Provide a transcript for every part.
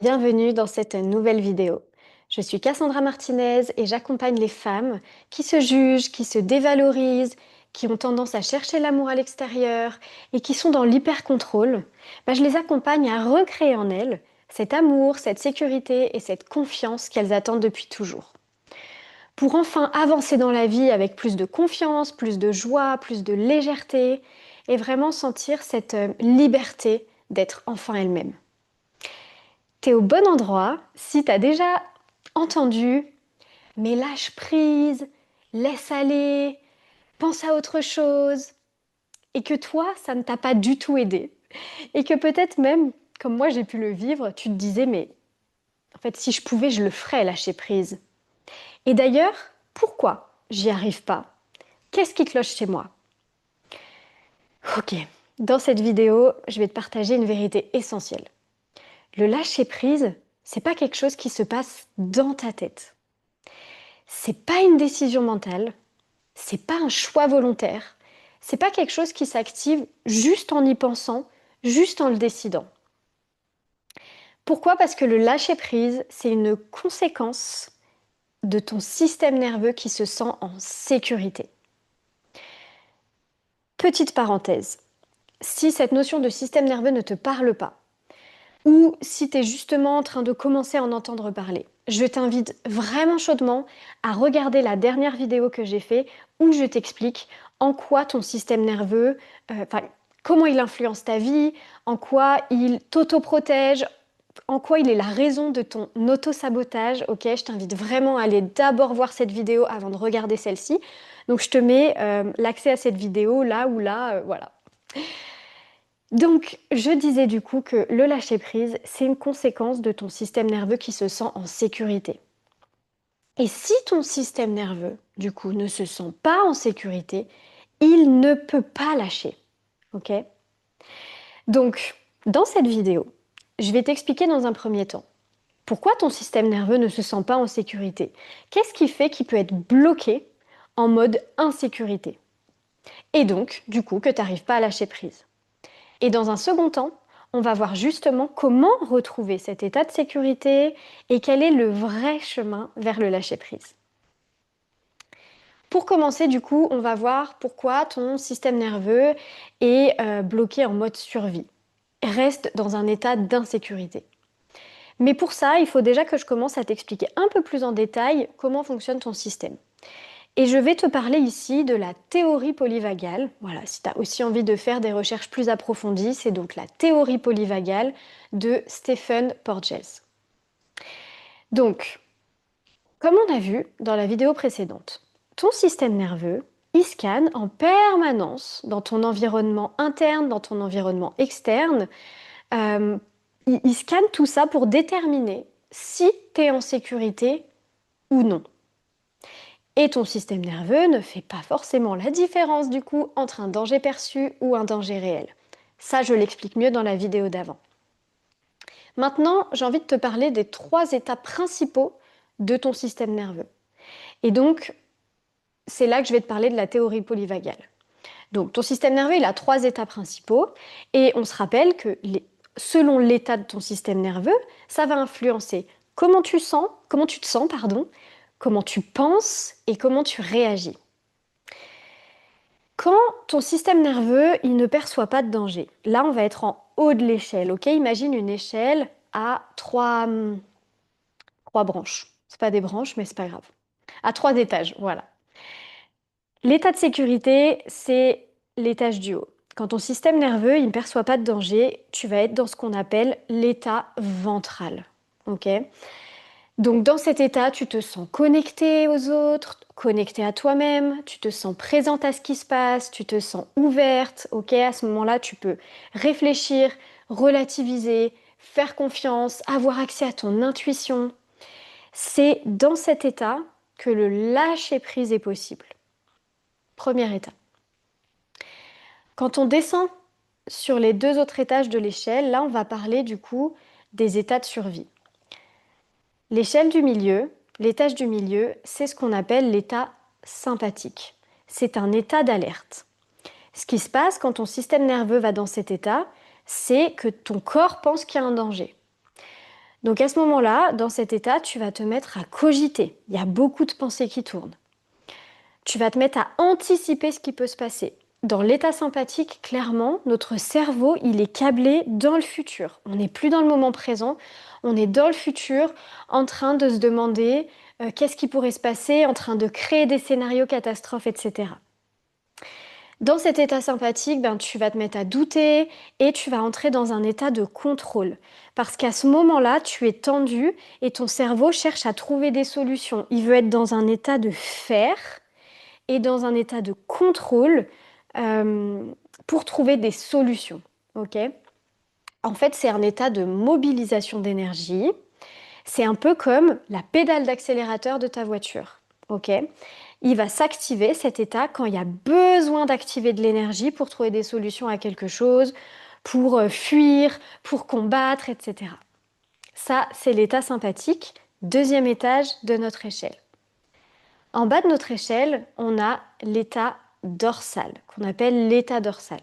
Bienvenue dans cette nouvelle vidéo. Je suis Cassandra Martinez et j'accompagne les femmes qui se jugent, qui se dévalorisent, qui ont tendance à chercher l'amour à l'extérieur et qui sont dans l'hyper-contrôle. Je les accompagne à recréer en elles cet amour, cette sécurité et cette confiance qu'elles attendent depuis toujours. Pour enfin avancer dans la vie avec plus de confiance, plus de joie, plus de légèreté et vraiment sentir cette liberté d'être enfin elles-mêmes. T'es au bon endroit si t'as déjà entendu mais lâche prise, laisse aller, pense à autre chose et que toi ça ne t'a pas du tout aidé et que peut-être même comme moi j'ai pu le vivre, tu te disais mais en fait si je pouvais je le ferais lâcher prise. Et d'ailleurs, pourquoi j'y arrive pas? Qu'est-ce qui cloche chez moi? Ok, dans cette vidéo, je vais te partager une vérité essentielle. Le lâcher prise, c'est pas quelque chose qui se passe dans ta tête. C'est pas une décision mentale, c'est pas un choix volontaire, c'est pas quelque chose qui s'active juste en y pensant, juste en le décidant. Pourquoi? Parce que le lâcher prise, c'est une conséquence de ton système nerveux qui se sent en sécurité. Petite parenthèse, si cette notion de système nerveux ne te parle pas, ou si tu es justement en train de commencer à en entendre parler, je t'invite vraiment chaudement à regarder la dernière vidéo que j'ai faite où je t'explique en quoi ton système nerveux, comment il influence ta vie, en quoi il t'autoprotège, en quoi il est la raison de ton auto-sabotage. Ok, je t'invite vraiment à aller d'abord voir cette vidéo avant de regarder celle-ci. Donc je te mets l'accès à cette vidéo là ou là, voilà. Donc, je disais du coup que le lâcher-prise, c'est une conséquence de ton système nerveux qui se sent en sécurité. Et si ton système nerveux, du coup, ne se sent pas en sécurité, il ne peut pas lâcher. Ok? Donc, dans cette vidéo, je vais t'expliquer dans un premier temps pourquoi ton système nerveux ne se sent pas en sécurité. Qu'est-ce qui fait qu'il peut être bloqué en mode insécurité? Et donc, du coup, que tu n'arrives pas à lâcher prise. Et dans un second temps, on va voir justement comment retrouver cet état de sécurité et quel est le vrai chemin vers le lâcher-prise. Pour commencer, du coup, on va voir pourquoi ton système nerveux est bloqué en mode survie, reste dans un état d'insécurité. Mais pour ça, il faut déjà que je commence à t'expliquer un peu plus en détail comment fonctionne ton système. Et je vais te parler ici de la théorie polyvagale. Voilà, si tu as aussi envie de faire des recherches plus approfondies, c'est donc la théorie polyvagale de Stephen Porges. Donc, comme on a vu dans la vidéo précédente, ton système nerveux, il scanne en permanence dans ton environnement interne, dans ton environnement externe. Euh, il scanne tout ça pour déterminer si tu es en sécurité ou non. Et ton système nerveux ne fait pas forcément la différence du coup entre un danger perçu ou un danger réel. Ça, je l'explique mieux dans la vidéo d'avant. Maintenant, j'ai envie de te parler des 3 états principaux de ton système nerveux. Et donc, c'est là que je vais te parler de la théorie polyvagale. Donc, ton système nerveux, il a 3 états principaux. Et on se rappelle que selon l'état de ton système nerveux, ça va influencer comment tu te sens, pardon, comment tu penses et comment tu réagis. Quand ton système nerveux, il ne perçoit pas de danger, là, on va être en haut de l'échelle, ok? Imagine une échelle à 3 branches. C'est pas des branches, mais c'est pas grave. À 3 étages, voilà. L'état de sécurité, c'est l'étage du haut. Quand ton système nerveux, il ne perçoit pas de danger, tu vas être dans ce qu'on appelle l'état ventral, ok? Donc dans cet état, tu te sens connecté aux autres, connecté à toi-même, tu te sens présente à ce qui se passe, tu te sens ouverte, ok? À ce moment-là, tu peux réfléchir, relativiser, faire confiance, avoir accès à ton intuition. C'est dans cet état que le lâcher-prise est possible. Premier état. Quand on descend sur les 2 autres étages de l'échelle, là on va parler du coup des états de survie. L'échelle du milieu, l'étage du milieu, c'est ce qu'on appelle l'état sympathique. C'est un état d'alerte. Ce qui se passe quand ton système nerveux va dans cet état, c'est que ton corps pense qu'il y a un danger. Donc à ce moment-là, dans cet état, tu vas te mettre à cogiter. Il y a beaucoup de pensées qui tournent. Tu vas te mettre à anticiper ce qui peut se passer. Dans l'état sympathique, clairement, notre cerveau, il est câblé dans le futur. On n'est plus dans le moment présent, on est dans le futur, en train de se demander qu'est-ce qui pourrait se passer, en train de créer des scénarios catastrophes, etc. Dans cet état sympathique, ben, tu vas te mettre à douter et tu vas entrer dans un état de contrôle. Parce qu'à ce moment-là, tu es tendu et ton cerveau cherche à trouver des solutions. Il veut être dans un état de faire et dans un état de contrôle euh, pour trouver des solutions. Ok. En fait, c'est un état de mobilisation d'énergie. C'est un peu comme la pédale d'accélérateur de ta voiture. Ok. Il va s'activer cet état quand il y a besoin d'activer de l'énergie pour trouver des solutions à quelque chose, pour fuir, pour combattre, etc. Ça, c'est l'état sympathique, deuxième étage de notre échelle. En bas de notre échelle, on a l'état dorsal, qu'on appelle l'état dorsal.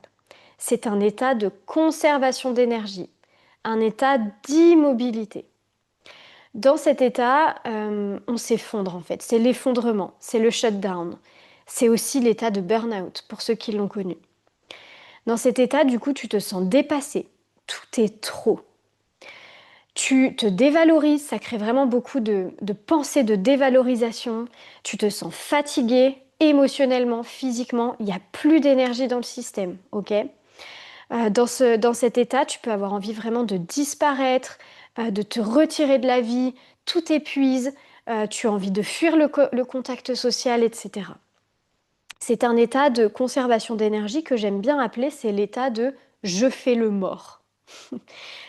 C'est un état de conservation d'énergie, un état d'immobilité. Dans cet état, on s'effondre en fait. C'est l'effondrement, c'est le shutdown. C'est aussi l'état de burn-out pour ceux qui l'ont connu. Dans cet état, du coup, tu te sens dépassé. Tout est trop. Tu te dévalorises, ça crée vraiment beaucoup de pensées de dévalorisation. Tu te sens fatigué émotionnellement, physiquement. Il n'y a plus d'énergie dans le système, ok? Dans cet état, tu peux avoir envie vraiment de disparaître, de te retirer de la vie, tout t'épuise, tu as envie de fuir le contact social, etc. C'est un état de conservation d'énergie que j'aime bien appeler, c'est l'état de je fais le mort.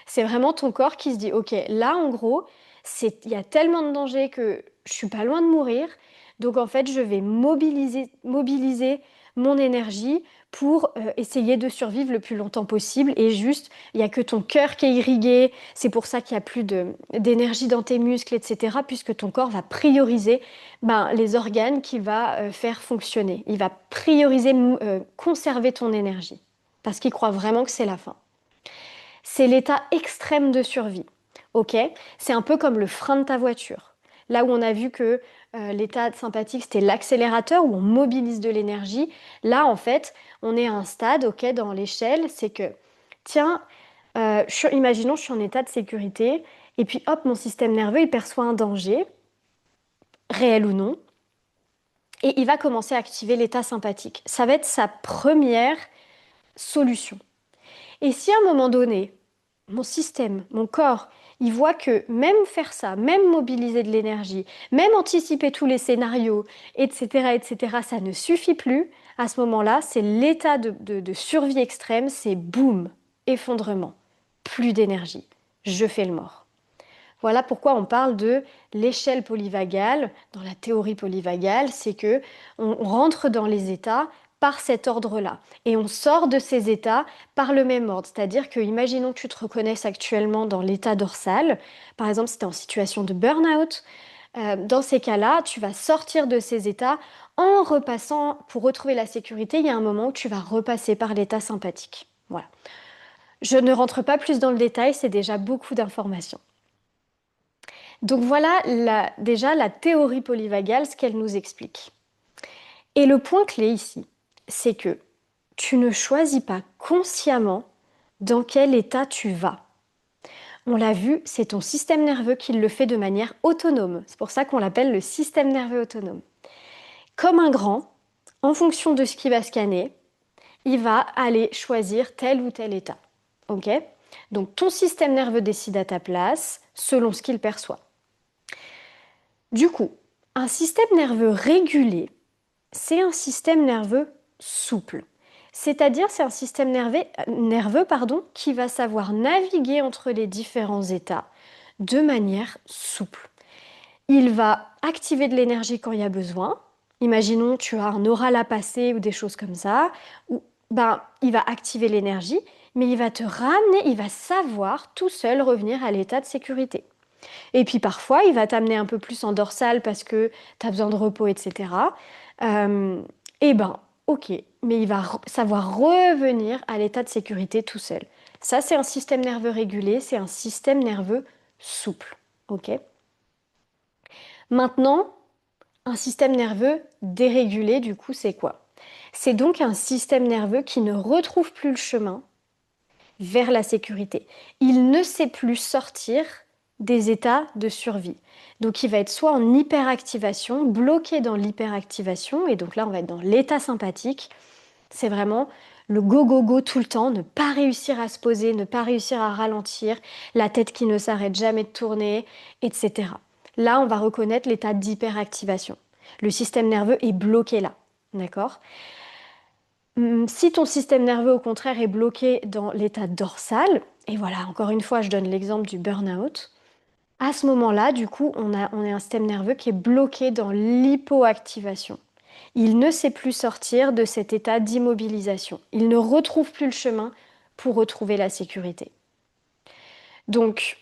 C'est vraiment ton corps qui se dit, ok, là en gros, il y a tellement de danger que je suis pas loin de mourir, donc en fait je vais mobiliser mon énergie pour essayer de survivre le plus longtemps possible. Et juste, il n'y a que ton cœur qui est irrigué, c'est pour ça qu'il n'y a plus d'énergie dans tes muscles, etc. Puisque ton corps va prioriser les organes qu'il va faire fonctionner. Il va prioriser conserver ton énergie, parce qu'il croit vraiment que c'est la fin. C'est l'état extrême de survie. Ok. C'est un peu comme le frein de ta voiture. Là où on a vu que l'état sympathique, c'était l'accélérateur où on mobilise de l'énergie. Là, en fait, on est à un stade, ok, dans l'échelle, c'est que, tiens, imaginons, je suis en état de sécurité, et puis hop, mon système nerveux, il perçoit un danger, réel ou non, et il va commencer à activer l'état sympathique. Ça va être sa première solution. Et si à un moment donné, mon système, mon corps, il voit que même faire ça, même mobiliser de l'énergie, même anticiper tous les scénarios, etc., etc., ça ne suffit plus, à ce moment-là, c'est l'état de survie extrême, c'est boum, effondrement, plus d'énergie, je fais le mort. Voilà pourquoi on parle de l'échelle polyvagale. Dans la théorie polyvagale, c'est que on rentre dans les états par cet ordre-là et on sort de ces états par le même ordre. C'est-à-dire que, imaginons que tu te reconnaisses actuellement dans l'état dorsal, par exemple, si tu es en situation de burn-out, dans ces cas-là, tu vas sortir de ces états en repassant, pour retrouver la sécurité, il y a un moment où tu vas repasser par l'état sympathique. Voilà. Je ne rentre pas plus dans le détail, c'est déjà beaucoup d'informations. Donc voilà déjà la théorie polyvagale, ce qu'elle nous explique. Et le point clé ici, c'est que tu ne choisis pas consciemment dans quel état tu vas. On l'a vu, c'est ton système nerveux qui le fait de manière autonome. C'est pour ça qu'on l'appelle le système nerveux autonome. Comme un grand, en fonction de ce qu'il va scanner, il va aller choisir tel ou tel état. Ok? Donc ton système nerveux décide à ta place selon ce qu'il perçoit. Du coup, un système nerveux régulé, c'est un système nerveux souple. C'est-à-dire, c'est un système nerveux qui va savoir naviguer entre les différents états de manière souple. Il va activer de l'énergie quand il y a besoin. Imaginons, tu as un oral à passer ou des choses comme ça, il va activer l'énergie, mais il va te ramener, il va savoir tout seul revenir à l'état de sécurité. Et puis parfois, il va t'amener un peu plus en dorsale parce que tu as besoin de repos, etc. Et ok, mais il va savoir revenir à l'état de sécurité tout seul. Ça, c'est un système nerveux régulé, c'est un système nerveux souple. Ok. Maintenant, un système nerveux dérégulé, du coup, c'est quoi? C'est donc un système nerveux qui ne retrouve plus le chemin vers la sécurité. Il ne sait plus sortir des états de survie. Donc il va être soit en hyperactivation, bloqué dans l'hyperactivation, et donc là on va être dans l'état sympathique. C'est vraiment le go go go tout le temps, ne pas réussir à se poser, ne pas réussir à ralentir, la tête qui ne s'arrête jamais de tourner, etc. Là on va reconnaître l'état d'hyperactivation. Le système nerveux est bloqué là, d'accord? Si ton système nerveux, au contraire, est bloqué dans l'état dorsal, et voilà, encore une fois, je donne l'exemple du burn-out, à ce moment-là, du coup, on est un système nerveux qui est bloqué dans l'hypoactivation. Il ne sait plus sortir de cet état d'immobilisation. Il ne retrouve plus le chemin pour retrouver la sécurité. Donc,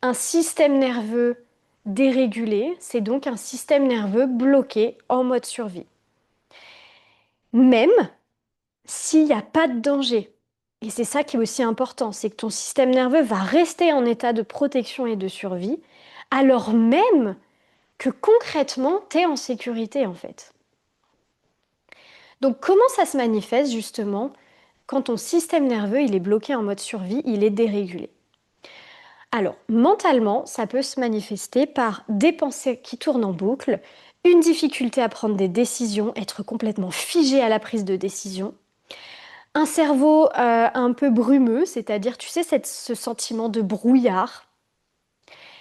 un système nerveux dérégulé, c'est donc un système nerveux bloqué en mode survie. Même s'il n'y a pas de danger. Et c'est ça qui est aussi important, c'est que ton système nerveux va rester en état de protection et de survie, alors même que concrètement, tu es en sécurité en fait. Donc comment ça se manifeste justement quand ton système nerveux il est bloqué en mode survie, il est dérégulé? Alors, mentalement, ça peut se manifester par des pensées qui tournent en boucle, une difficulté à prendre des décisions, être complètement figé à la prise de décision, un cerveau un peu brumeux, c'est-à-dire, tu sais, ce sentiment de brouillard.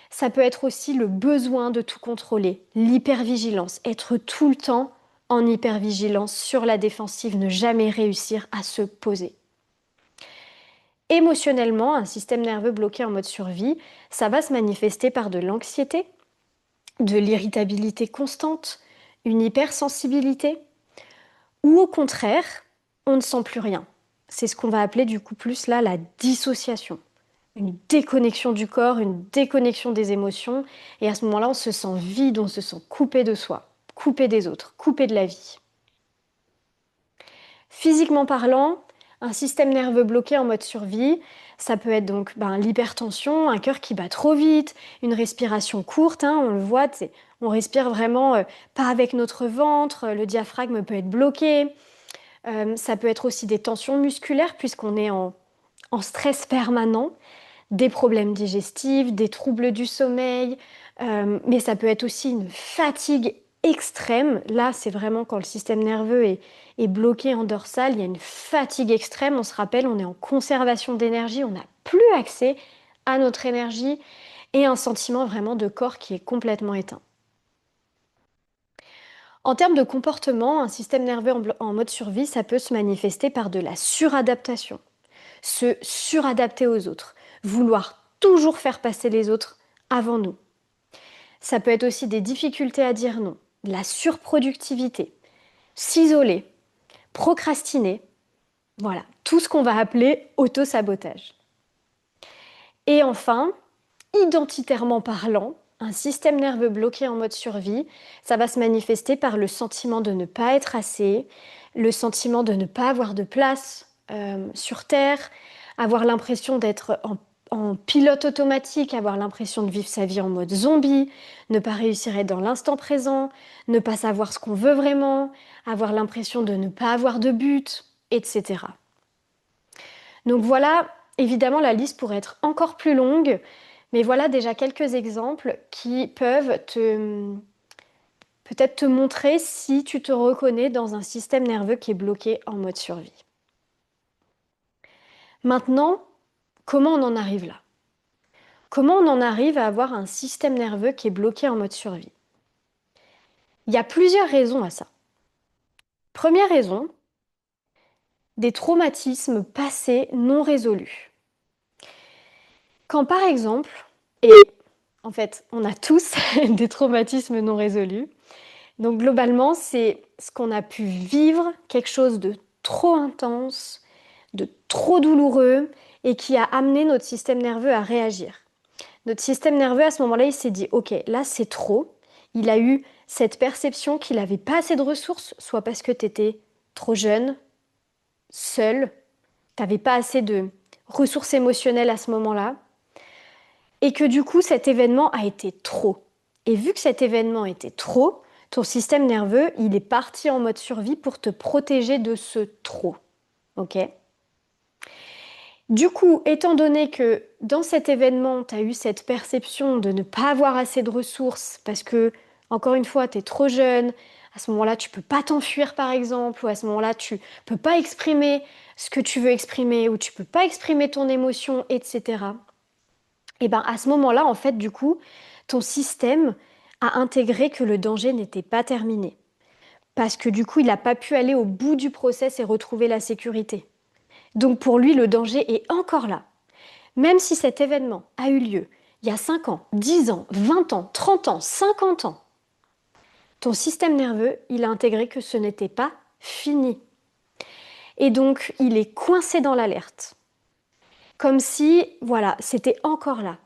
Ça peut être aussi le besoin de tout contrôler, l'hypervigilance, être tout le temps en hypervigilance sur la défensive, ne jamais réussir à se poser. Émotionnellement, un système nerveux bloqué en mode survie, ça va se manifester par de l'anxiété, de l'irritabilité constante, une hypersensibilité, ou au contraire, on ne sent plus rien. C'est ce qu'on va appeler du coup plus là la dissociation. Une déconnexion du corps, une déconnexion des émotions, et à ce moment-là, on se sent vide, on se sent coupé de soi, coupé des autres, coupé de la vie. Physiquement parlant, un système nerveux bloqué en mode survie, ça peut être donc l'hypertension, un cœur qui bat trop vite, une respiration courte, on le voit, on respire vraiment pas avec notre ventre, le diaphragme peut être bloqué. Ça peut être aussi des tensions musculaires puisqu'on est en stress permanent, des problèmes digestifs, des troubles du sommeil, mais ça peut être aussi une fatigue extrême. Là, c'est vraiment quand le système nerveux est bloqué en dorsale, il y a une fatigue extrême. On se rappelle, on est en conservation d'énergie, on n'a plus accès à notre énergie et un sentiment vraiment de corps qui est complètement éteint. En termes de comportement, un système nerveux en mode survie, ça peut se manifester par de la suradaptation, se suradapter aux autres, vouloir toujours faire passer les autres avant nous. Ça peut être aussi des difficultés à dire non, de la surproductivité, s'isoler, procrastiner, voilà, tout ce qu'on va appeler autosabotage. Et enfin, identitairement parlant, un système nerveux bloqué en mode survie, ça va se manifester par le sentiment de ne pas être assez, le sentiment de ne pas avoir de place sur Terre, avoir l'impression d'être en pilote automatique, avoir l'impression de vivre sa vie en mode zombie, ne pas réussir à être dans l'instant présent, ne pas savoir ce qu'on veut vraiment, avoir l'impression de ne pas avoir de but, etc. Donc voilà, évidemment, la liste pourrait être encore plus longue, mais voilà déjà quelques exemples qui peuvent peut-être te montrer si tu te reconnais dans un système nerveux qui est bloqué en mode survie. Maintenant, comment on en arrive là? Comment on en arrive à avoir un système nerveux qui est bloqué en mode survie? Il y a plusieurs raisons à ça. Première raison, des traumatismes passés non résolus. Quand par exemple, et en fait, on a tous des traumatismes non résolus, donc globalement, c'est ce qu'on a pu vivre, quelque chose de trop intense, de trop douloureux, et qui a amené notre système nerveux à réagir. Notre système nerveux, à ce moment-là, il s'est dit, ok, là c'est trop. Il a eu cette perception qu'il n'avait pas assez de ressources, soit parce que tu étais trop jeune, seul, tu n'avais pas assez de ressources émotionnelles à ce moment-là. et que du coup cet événement a été trop. Et vu que cet événement était trop, ton système nerveux, il est parti en mode survie pour te protéger de ce trop. Ok? Du coup, étant donné que dans cet événement, tu as eu cette perception de ne pas avoir assez de ressources parce que, encore une fois, tu es trop jeune, à ce moment-là, tu peux pas t'enfuir par exemple, ou à ce moment-là, tu peux pas exprimer ce que tu veux exprimer, ou tu peux pas exprimer ton émotion, etc. Et ben à ce moment-là, en fait, du coup, ton système a intégré que le danger n'était pas terminé. Parce que du coup, il n'a pas pu aller au bout du process et retrouver la sécurité. Donc pour lui, le danger est encore là. Même si cet événement a eu lieu il y a 5 ans, 10 ans, 20 ans, 30 ans, 50 ans, ton système nerveux, il a intégré que ce n'était pas fini. Et donc, il est coincé dans l'alerte. Comme si, voilà, c'était encore là.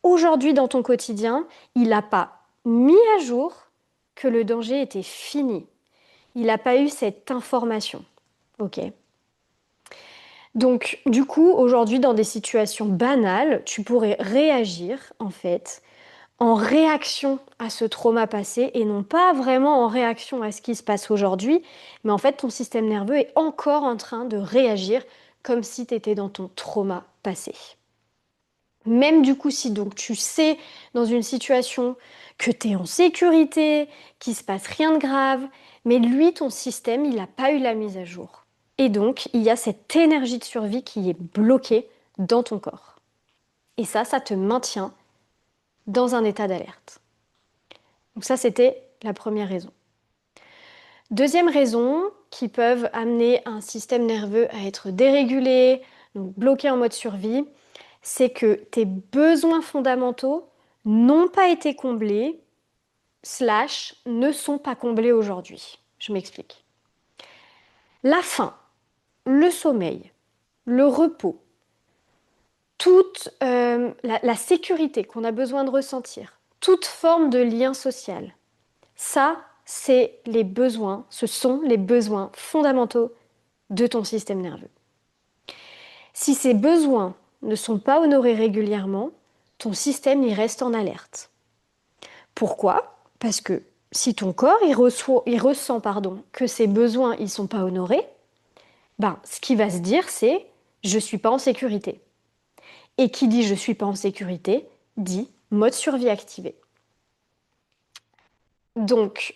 Aujourd'hui, dans ton quotidien, il n'a pas mis à jour que le danger était fini. Il n'a pas eu cette information. Ok. Donc, du coup, aujourd'hui, dans des situations banales, tu pourrais réagir, en fait, en réaction à ce trauma passé et non pas vraiment en réaction à ce qui se passe aujourd'hui, mais en fait, ton système nerveux est encore en train de réagir comme si tu étais dans ton trauma passé. Même du coup, si donc tu sais dans une situation que tu es en sécurité, qu'il se passe rien de grave, mais lui, ton système, il n'a pas eu la mise à jour. Et donc, il y a cette énergie de survie qui est bloquée dans ton corps. Et ça te maintient dans un état d'alerte. Donc ça, c'était la première raison. Deuxième raison qui peuvent amener un système nerveux à être dérégulé, donc bloqué en mode survie, c'est que tes besoins fondamentaux n'ont pas été comblés, slash, ne sont pas comblés aujourd'hui. Je m'explique. La faim, le sommeil, le repos, toute la sécurité qu'on a besoin de ressentir, toute forme de lien social, ça, c'est les besoins, ce sont les besoins fondamentaux de ton système nerveux. Si ces besoins ne sont pas honorés régulièrement, ton système y reste en alerte. Pourquoi? Parce que si ton corps il ressent que ses besoins ne sont pas honorés, ben, ce qu'il va se dire c'est je ne suis pas en sécurité. Et qui dit je ne suis pas en sécurité dit mode survie activé. Donc,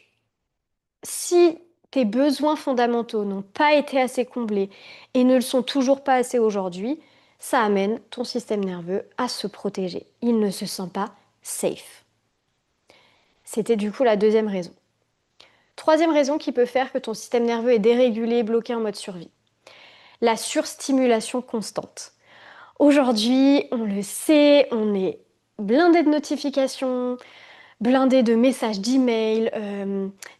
si tes besoins fondamentaux n'ont pas été assez comblés et ne le sont toujours pas assez aujourd'hui, ça amène ton système nerveux à se protéger. Il ne se sent pas safe. C'était du coup la deuxième raison. Troisième raison qui peut faire que ton système nerveux est dérégulé, bloqué en mode survie. La surstimulation constante. Aujourd'hui, on le sait, on est blindé de notifications, blindé de messages d'emails,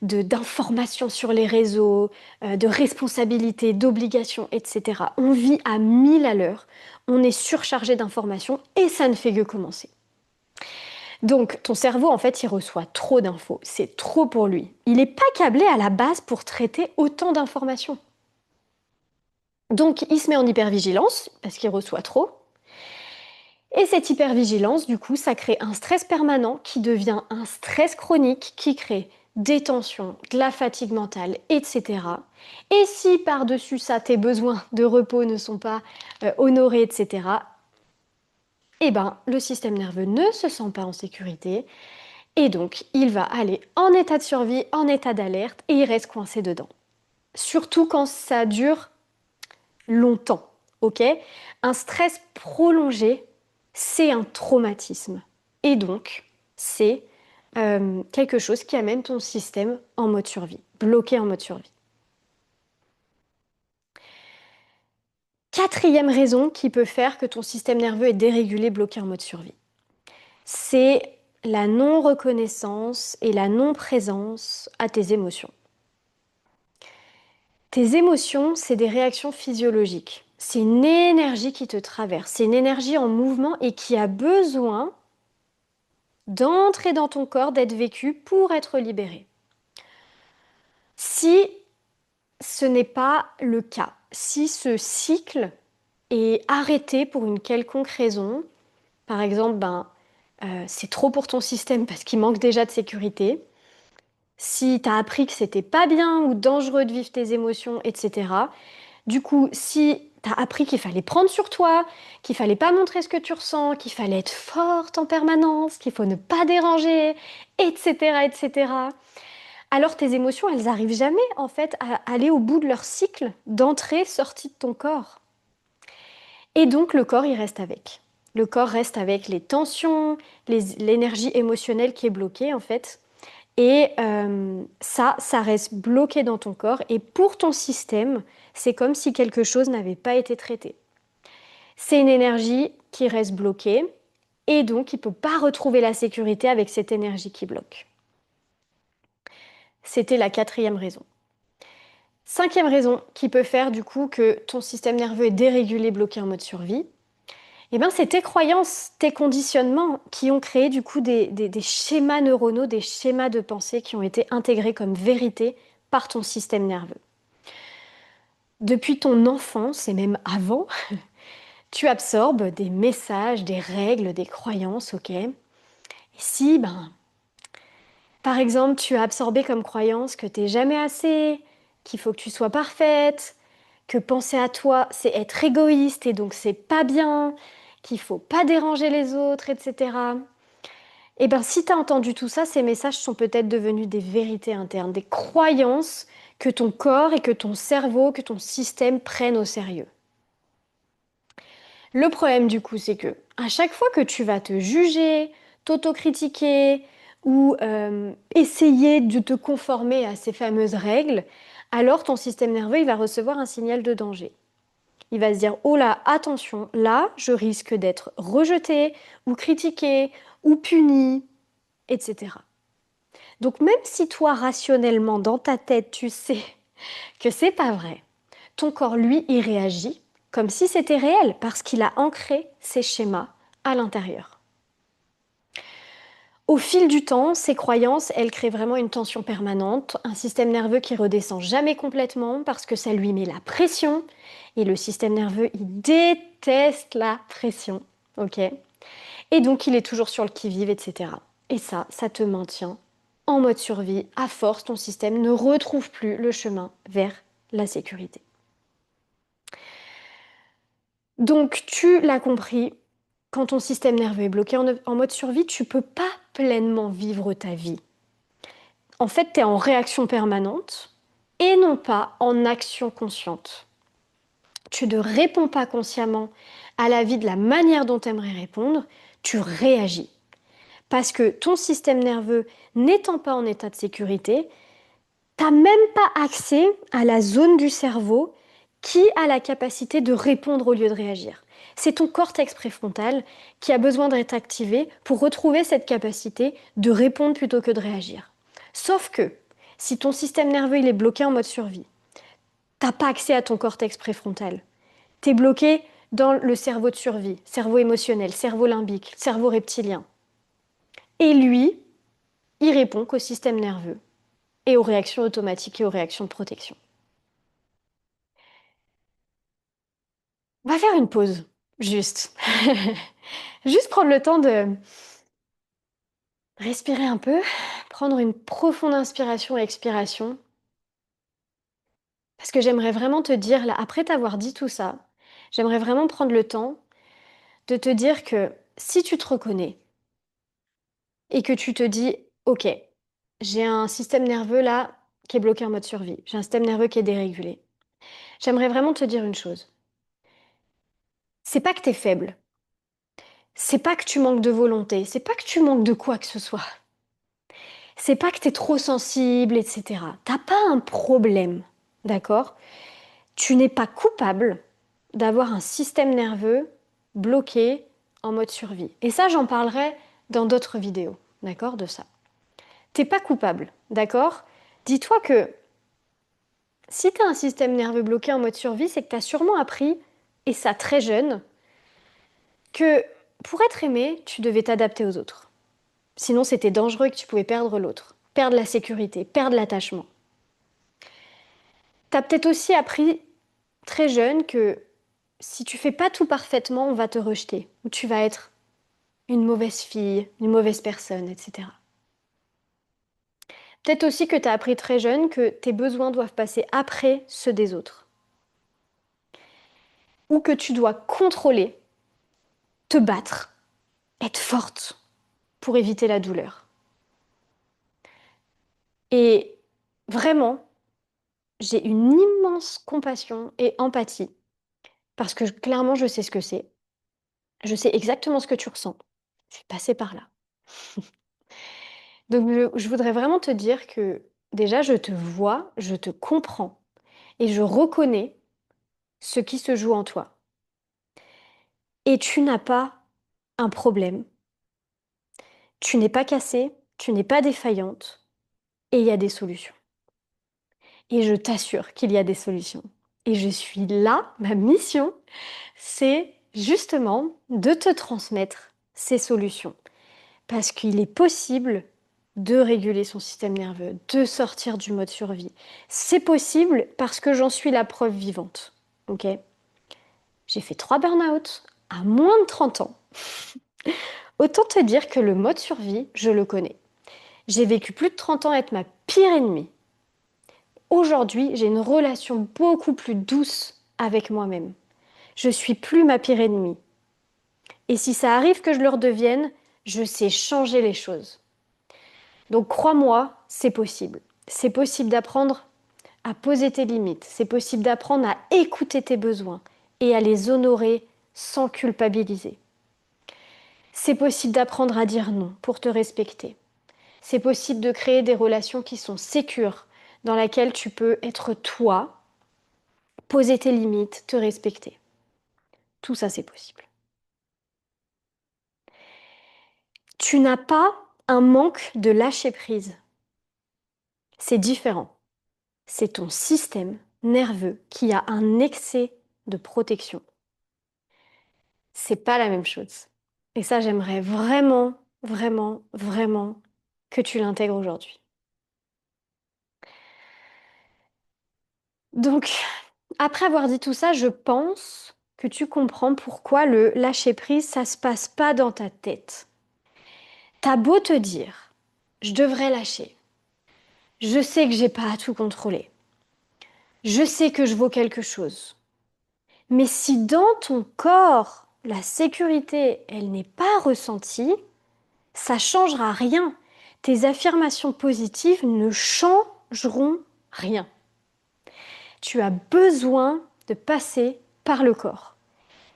d'informations sur les réseaux, de responsabilités, d'obligations, etc. On vit à 1000 à l'heure, on est surchargé d'informations et ça ne fait que commencer. Donc ton cerveau, en fait, il reçoit trop d'infos, c'est trop pour lui. Il n'est pas câblé à la base pour traiter autant d'informations. Donc il se met en hypervigilance parce qu'il reçoit trop. Et cette hypervigilance, du coup, ça crée un stress permanent qui devient un stress chronique qui crée des tensions, de la fatigue mentale, etc. Et si par-dessus ça, tes besoins de repos ne sont pas honorés, etc., eh ben, le système nerveux ne se sent pas en sécurité et donc il va aller en état de survie, en état d'alerte et il reste coincé dedans. Surtout quand ça dure longtemps, ok? Un stress prolongé, c'est un traumatisme. Et donc, c'est quelque chose qui amène ton système en mode survie, bloqué en mode survie. Quatrième raison qui peut faire que ton système nerveux est dérégulé, bloqué en mode survie, c'est la non-reconnaissance et la non-présence à tes émotions. Tes émotions, c'est des réactions physiologiques. C'est une énergie qui te traverse, c'est une énergie en mouvement et qui a besoin d'entrer dans ton corps, d'être vécue pour être libérée. Si ce n'est pas le cas, si ce cycle est arrêté pour une quelconque raison, Par exemple, c'est trop pour ton système parce qu'il manque déjà de sécurité. Si tu as appris que c'était pas bien ou dangereux de vivre tes émotions, etc. Du coup, si tu as appris qu'il fallait prendre sur toi, qu'il fallait pas montrer ce que tu ressens, qu'il fallait être forte en permanence, qu'il faut ne pas déranger, etc., etc., alors tes émotions, elles arrivent jamais en fait à aller au bout de leur cycle d'entrée-sortie de ton corps. Et donc le corps, il reste avec. Le corps reste avec les tensions, l'énergie émotionnelle qui est bloquée en fait. Et ça reste bloqué dans ton corps. Et pour ton système, c'est comme si quelque chose n'avait pas été traité. C'est une énergie qui reste bloquée et donc il ne peut pas retrouver la sécurité avec cette énergie qui bloque. C'était la quatrième raison. Cinquième raison qui peut faire du coup que ton système nerveux est dérégulé, bloqué en mode survie, eh ben, c'est tes croyances, tes conditionnements qui ont créé du coup des schémas neuronaux, des schémas de pensée qui ont été intégrés comme vérité par ton système nerveux. Depuis ton enfance et même avant, tu absorbes des messages, des règles, des croyances, ok? Et si, par exemple, tu as absorbé comme croyance que t'es jamais assez, qu'il faut que tu sois parfaite, que penser à toi, c'est être égoïste et donc c'est pas bien, qu'il faut pas déranger les autres, etc. Eh bien, si tu as entendu tout ça, ces messages sont peut-être devenus des vérités internes, des croyances que ton corps et que ton cerveau, que ton système prennent au sérieux. Le problème du coup, c'est que à chaque fois que tu vas te juger, t'autocritiquer ou essayer de te conformer à ces fameuses règles, alors ton système nerveux il va recevoir un signal de danger. Il va se dire, oh là, attention, là, je risque d'être rejeté ou critiqué ou puni, etc. Donc même si toi, rationnellement, dans ta tête, tu sais que c'est pas vrai, ton corps, lui, il réagit comme si c'était réel parce qu'il a ancré ces schémas à l'intérieur. Au fil du temps, ces croyances, elles créent vraiment une tension permanente, un système nerveux qui redescend jamais complètement parce que ça lui met la pression et le système nerveux, il déteste la pression, ok? Et donc il est toujours sur le qui-vive, etc. Et ça te maintient en mode survie. À force, ton système ne retrouve plus le chemin vers la sécurité. Donc tu l'as compris, quand ton système nerveux est bloqué en mode survie, tu ne peux pas pleinement vivre ta vie. En fait, tu es en réaction permanente et non pas en action consciente. Tu ne réponds pas consciemment à la vie de la manière dont tu aimerais répondre, tu réagis. Parce que ton système nerveux n'étant pas en état de sécurité, tu n'as même pas accès à la zone du cerveau qui a la capacité de répondre au lieu de réagir. C'est ton cortex préfrontal qui a besoin d'être activé pour retrouver cette capacité de répondre plutôt que de réagir. Sauf que si ton système nerveux il est bloqué en mode survie, t'as pas accès à ton cortex préfrontal. Tu es bloqué dans le cerveau de survie, cerveau émotionnel, cerveau limbique, cerveau reptilien. Et lui, il répond qu'au système nerveux et aux réactions automatiques et aux réactions de protection. On va faire une pause, juste. Juste prendre le temps de respirer un peu, prendre une profonde inspiration et expiration. Parce que j'aimerais vraiment te dire, là, après t'avoir dit tout ça, j'aimerais vraiment prendre le temps de te dire que si tu te reconnais et que tu te dis, ok, j'ai un système nerveux là qui est bloqué en mode survie, j'ai un système nerveux qui est dérégulé, j'aimerais vraiment te dire une chose. C'est pas que t'es faible, c'est pas que tu manques de volonté, c'est pas que tu manques de quoi que ce soit. C'est pas que t'es trop sensible, etc. T'as pas un problème, d'accord? Tu n'es pas coupable d'avoir un système nerveux bloqué en mode survie. Et ça, j'en parlerai dans d'autres vidéos, d'accord, de ça. T'es pas coupable, d'accord? Dis-toi que si tu as un système nerveux bloqué en mode survie, c'est que tu as sûrement appris, et ça très jeune, que pour être aimé, tu devais t'adapter aux autres. Sinon, c'était dangereux et que tu pouvais perdre l'autre, perdre la sécurité, perdre l'attachement. Tu as peut-être aussi appris très jeune que si tu fais pas tout parfaitement, on va te rejeter, ou tu vas être une mauvaise fille, une mauvaise personne, etc. Peut-être aussi que tu as appris très jeune que tes besoins doivent passer après ceux des autres. Ou que tu dois contrôler, te battre, être forte pour éviter la douleur. Et vraiment, j'ai une immense compassion et empathie parce que clairement, je sais ce que c'est. Je sais exactement ce que tu ressens. Je suis passée par là. Donc, je voudrais vraiment te dire que déjà, je te vois, je te comprends et je reconnais ce qui se joue en toi. Et tu n'as pas un problème. Tu n'es pas cassée, tu n'es pas défaillante et il y a des solutions. Et je t'assure qu'il y a des solutions. Et je suis là, ma mission, c'est justement de te transmettre ces solutions. Parce qu'il est possible de réguler son système nerveux, de sortir du mode survie. C'est possible parce que j'en suis la preuve vivante. Ok. J'ai fait 3 burn-out à moins de 30 ans. Autant te dire que le mode survie, je le connais. J'ai vécu plus de 30 ans à être ma pire ennemie. Aujourd'hui, j'ai une relation beaucoup plus douce avec moi-même. Je suis plus ma pire ennemie. Et si ça arrive que je le redevienne, je sais changer les choses. Donc crois-moi, c'est possible. C'est possible d'apprendre à poser tes limites. C'est possible d'apprendre à écouter tes besoins et à les honorer sans culpabiliser. C'est possible d'apprendre à dire non pour te respecter. C'est possible de créer des relations qui sont sécures, dans lesquelles tu peux être toi, poser tes limites, te respecter. Tout ça, c'est possible. Tu n'as pas un manque de lâcher prise. C'est différent. C'est ton système nerveux qui a un excès de protection. C'est pas la même chose. Et ça, j'aimerais vraiment, vraiment, vraiment que tu l'intègres aujourd'hui. Donc, après avoir dit tout ça, je pense que tu comprends pourquoi le lâcher prise, ça se passe pas dans ta tête. T'as beau te dire, je devrais lâcher. Je sais que j'ai pas à tout contrôler. Je sais que je vaux quelque chose. Mais si dans ton corps, la sécurité, elle n'est pas ressentie, ça changera rien. Tes affirmations positives ne changeront rien. Tu as besoin de passer par le corps.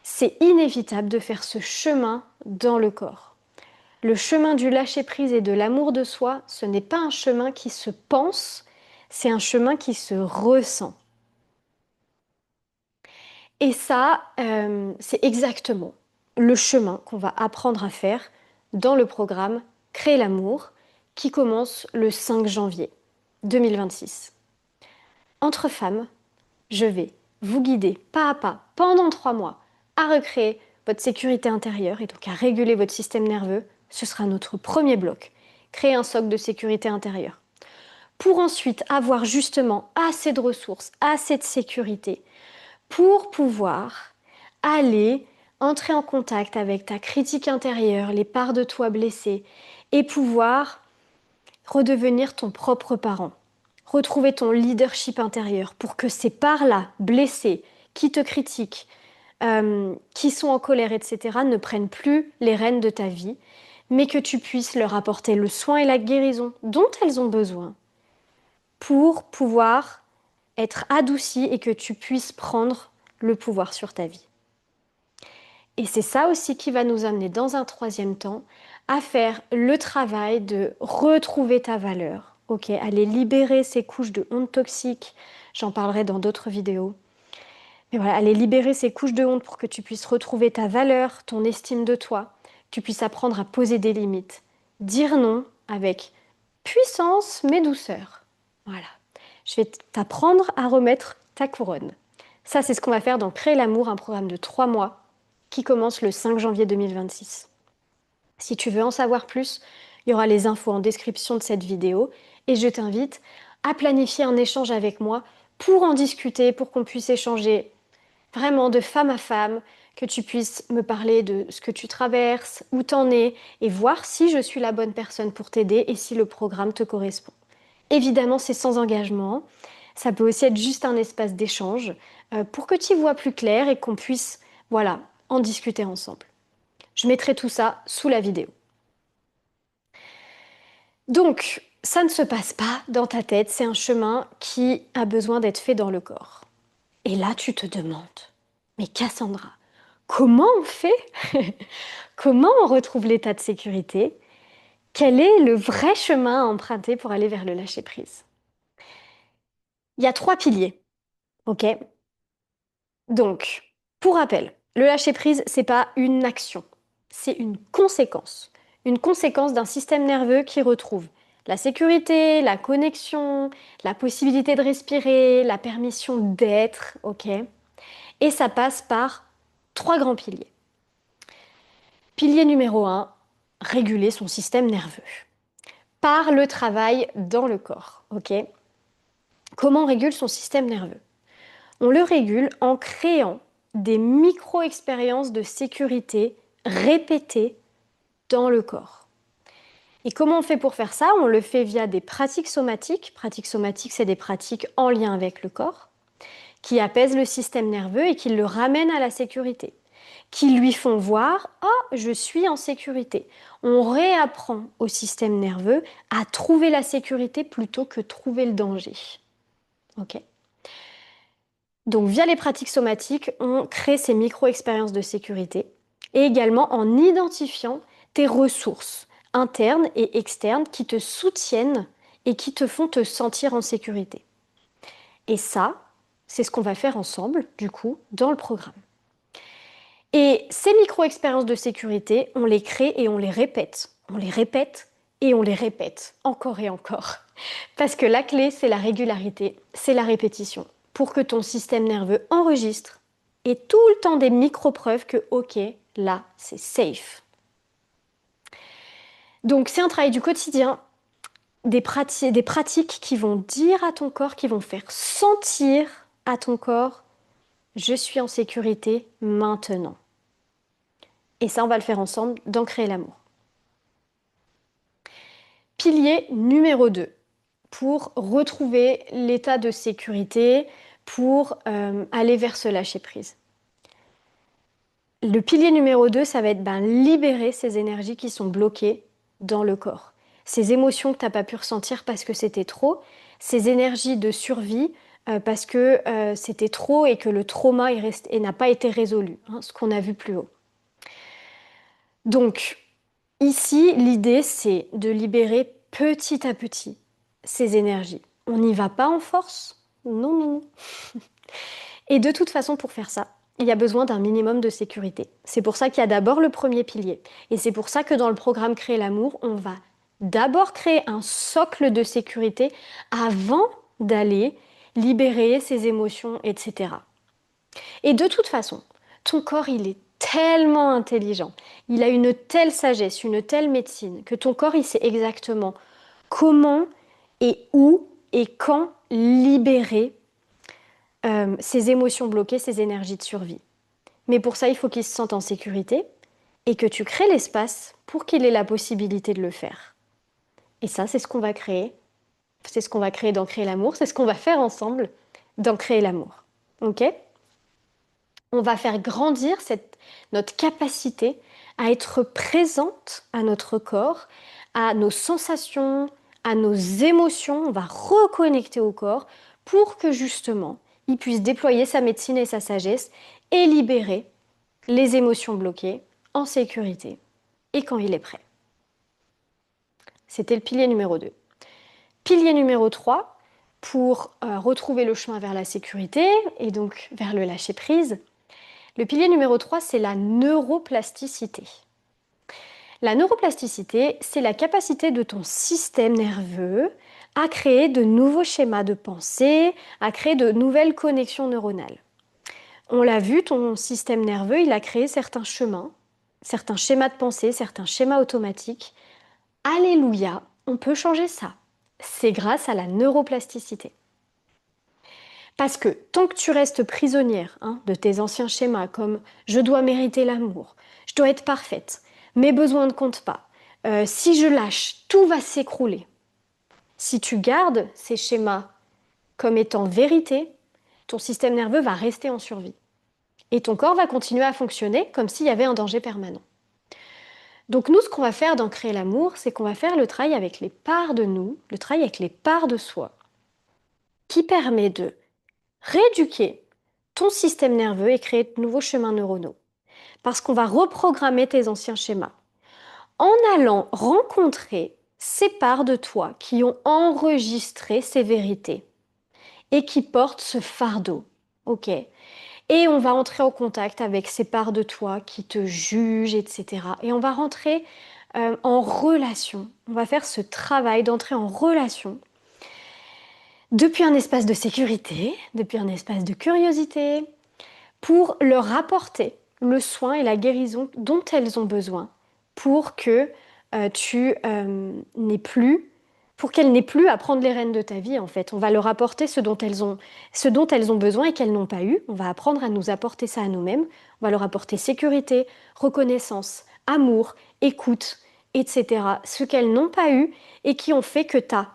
C'est inévitable de faire ce chemin dans le corps. Le chemin du lâcher-prise et de l'amour de soi, ce n'est pas un chemin qui se pense, c'est un chemin qui se ressent. Et ça, c'est exactement le chemin qu'on va apprendre à faire dans le programme Créer l'amour qui commence le 5 janvier 2026. Entre femmes, je vais vous guider pas à pas pendant 3 mois à recréer votre sécurité intérieure et donc à réguler votre système nerveux. Ce sera notre premier bloc. Créer un socle de sécurité intérieure. Pour ensuite avoir justement assez de ressources, assez de sécurité pour pouvoir aller entrer en contact avec ta critique intérieure, les parts de toi blessées et pouvoir redevenir ton propre parent. Retrouver ton leadership intérieur pour que ces parts-là, blessées, qui te critiquent, qui sont en colère, etc., ne prennent plus les rênes de ta vie, mais que tu puisses leur apporter le soin et la guérison dont elles ont besoin pour pouvoir être adoucies et que tu puisses prendre le pouvoir sur ta vie. Et c'est ça aussi qui va nous amener dans un troisième temps à faire le travail de retrouver ta valeur, ok, aller libérer ces couches de honte toxique, j'en parlerai dans d'autres vidéos. Mais voilà, aller libérer ces couches de honte pour que tu puisses retrouver ta valeur, ton estime de toi, que tu puisses apprendre à poser des limites, dire non avec puissance mais douceur. Voilà, je vais t'apprendre à remettre ta couronne. Ça, c'est ce qu'on va faire dans Créer l'amour, un programme de 3 mois qui commence le 5 janvier 2026. Si tu veux en savoir plus, il y aura les infos en description de cette vidéo et je t'invite à planifier un échange avec moi pour en discuter, pour qu'on puisse échanger vraiment de femme à femme, que tu puisses me parler de ce que tu traverses, où t'en es, et voir si je suis la bonne personne pour t'aider et si le programme te correspond. Évidemment, c'est sans engagement. Ça peut aussi être juste un espace d'échange pour que tu y vois plus clair et qu'on puisse, voilà, en discuter ensemble. Je mettrai tout ça sous la vidéo. Donc, ça ne se passe pas dans ta tête, c'est un chemin qui a besoin d'être fait dans le corps. Et là, tu te demandes, mais Cassandra, comment on fait? Comment on retrouve l'état de sécurité? Quel est le vrai chemin à emprunter pour aller vers le lâcher-prise? Il y a 3 piliers, ok? Donc, pour rappel, le lâcher-prise, c'est pas une action, c'est une conséquence. Une conséquence d'un système nerveux qui retrouve la sécurité, la connexion, la possibilité de respirer, la permission d'être, ok? Et ça passe par 3 grands piliers. Pilier numéro 1, réguler son système nerveux. Par le travail dans le corps, ok? Comment on régule son système nerveux? On le régule en créant des micro-expériences de sécurité répétées dans le corps. Et comment on fait pour faire ça? On le fait via des pratiques somatiques. Pratiques somatiques, c'est des pratiques en lien avec le corps, qui apaisent le système nerveux et qui le ramènent à la sécurité, qui lui font voir «Ah, je suis en sécurité». On réapprend au système nerveux à trouver la sécurité plutôt que trouver le danger. Ok. Donc via les pratiques somatiques, on crée ces micro-expériences de sécurité et également en identifiant tes ressources internes et externes qui te soutiennent et qui te font te sentir en sécurité. Et ça, c'est ce qu'on va faire ensemble, du coup, dans le programme. Et ces micro-expériences de sécurité, on les crée et on les répète. On les répète et on les répète encore et encore. Parce que la clé, c'est la régularité, c'est la répétition. Pour que ton système nerveux enregistre et tout le temps des micro-preuves que, ok, là, c'est safe. Donc, c'est un travail du quotidien, des pratiques qui vont dire à ton corps, qui vont faire sentir à ton corps, je suis en sécurité maintenant. Et ça, on va le faire ensemble dans Créer l'amour. Pilier numéro 2, pour retrouver l'état de sécurité, pour aller vers ce lâcher-prise. Le pilier numéro 2, ça va être libérer ces énergies qui sont bloquées dans le corps. Ces émotions que tu n'as pas pu ressentir parce que c'était trop, ces énergies de survie parce que c'était trop et que le trauma n'a pas été résolu, hein, ce qu'on a vu plus haut. Donc, ici, l'idée, c'est de libérer petit à petit ces énergies. On n'y va pas en force, non, non, non. Et de toute façon, pour faire ça, il y a besoin d'un minimum de sécurité. C'est pour ça qu'il y a d'abord le premier pilier. Et c'est pour ça que dans le programme Créer l'amour, on va d'abord créer un socle de sécurité avant d'aller libérer ses émotions, etc. Et de toute façon, ton corps, il est tellement intelligent, il a une telle sagesse, une telle médecine, que ton corps, il sait exactement comment et où et quand libérer ces émotions bloquées, ces énergies de survie. Mais pour ça, il faut qu'il se sente en sécurité et que tu crées l'espace pour qu'il ait la possibilité de le faire. Et ça, c'est ce qu'on va créer. C'est ce qu'on va créer dans Créer l'amour. C'est ce qu'on va faire ensemble dans Créer l'amour. Ok? On va faire grandir notre capacité à être présente à notre corps, à nos sensations, à nos émotions. On va reconnecter au corps pour que justement, il puisse déployer sa médecine et sa sagesse et libérer les émotions bloquées en sécurité et quand il est prêt. C'était le pilier numéro 2. Pilier numéro 3, pour retrouver le chemin vers la sécurité et donc vers le lâcher-prise. Le pilier numéro 3, c'est la neuroplasticité. La neuroplasticité, c'est la capacité de ton système nerveux à créer de nouveaux schémas de pensée, à créer de nouvelles connexions neuronales. On l'a vu, ton système nerveux, il a créé certains chemins, certains schémas de pensée, certains schémas automatiques. Alléluia, on peut changer ça. C'est grâce à la neuroplasticité. Parce que tant que tu restes prisonnière de tes anciens schémas comme je dois mériter l'amour, je dois être parfaite, mes besoins ne comptent pas, si je lâche, tout va s'écrouler. Si tu gardes ces schémas comme étant vérité, ton système nerveux va rester en survie. Et ton corps va continuer à fonctionner comme s'il y avait un danger permanent. Donc nous, ce qu'on va faire dans Créer l'amour, c'est qu'on va faire le travail avec les parts de nous, le travail avec les parts de soi, qui permet de rééduquer ton système nerveux et créer de nouveaux chemins neuronaux. Parce qu'on va reprogrammer tes anciens schémas en allant rencontrer ces parts de toi qui ont enregistré ces vérités et qui portent ce fardeau. Ok. Et on va entrer en contact avec ces parts de toi qui te jugent, etc. Et on va rentrer en relation. On va faire ce travail d'entrer en relation depuis un espace de sécurité, depuis un espace de curiosité, pour leur apporter le soin et la guérison dont elles ont besoin pour que pour qu'elles n'aient plus à prendre les rênes de ta vie en fait. On va leur apporter ce dont elles ont besoin et qu'elles n'ont pas eu. On va apprendre à nous apporter ça à nous-mêmes. On va leur apporter sécurité, reconnaissance, amour, écoute, etc. Ce qu'elles n'ont pas eu et qui ont fait que tu as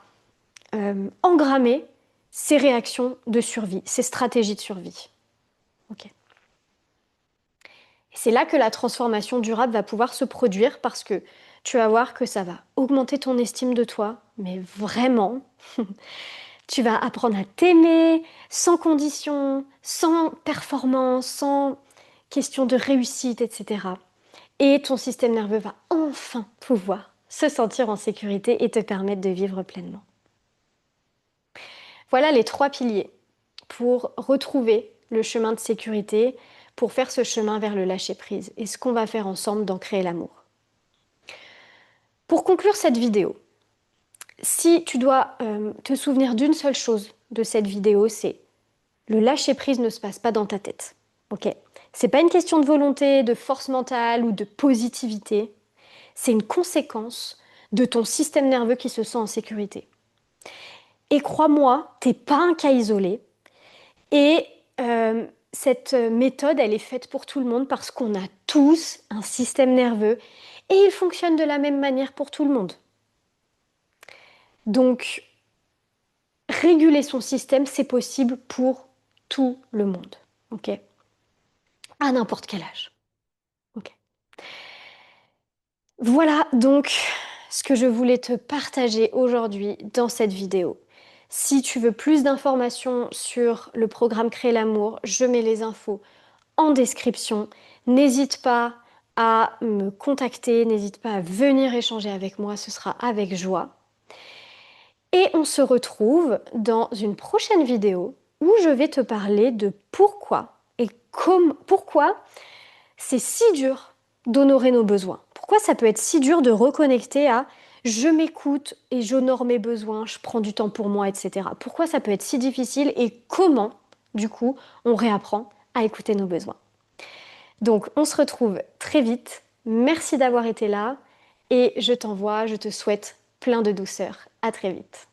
engrammé ces réactions de survie, ces stratégies de survie. Ok. C'est là que la transformation durable va pouvoir se produire parce que tu vas voir que ça va augmenter ton estime de toi, mais vraiment. Tu vas apprendre à t'aimer sans condition, sans performance, sans question de réussite, etc. Et ton système nerveux va enfin pouvoir se sentir en sécurité et te permettre de vivre pleinement. Voilà les 3 piliers pour retrouver le chemin de sécurité, pour faire ce chemin vers le lâcher-prise et ce qu'on va faire ensemble dans Créer l'amour. Pour conclure cette vidéo, si tu dois te souvenir d'une seule chose de cette vidéo, c'est le lâcher-prise ne se passe pas dans ta tête. Ok. C'est pas une question de volonté, de force mentale ou de positivité. C'est une conséquence de ton système nerveux qui se sent en sécurité. Et crois-moi, t'es pas un cas isolé. Et cette méthode, elle est faite pour tout le monde parce qu'on a tous un système nerveux et il fonctionne de la même manière pour tout le monde. Donc, réguler son système, c'est possible pour tout le monde. Ok. À n'importe quel âge. Ok. Voilà donc ce que je voulais te partager aujourd'hui dans cette vidéo. Si tu veux plus d'informations sur le programme Créer l'amour, je mets les infos en description. N'hésite pas à me contacter, n'hésite pas à venir échanger avec moi, ce sera avec joie. Et on se retrouve dans une prochaine vidéo où je vais te parler de pourquoi c'est si dur d'honorer nos besoins. Pourquoi ça peut être si dur de reconnecter à je m'écoute et j'honore mes besoins, je prends du temps pour moi, etc. Pourquoi ça peut être si difficile et comment, du coup, on réapprend à écouter nos besoins. Donc, on se retrouve très vite. Merci d'avoir été là et je te souhaite plein de douceur. À très vite.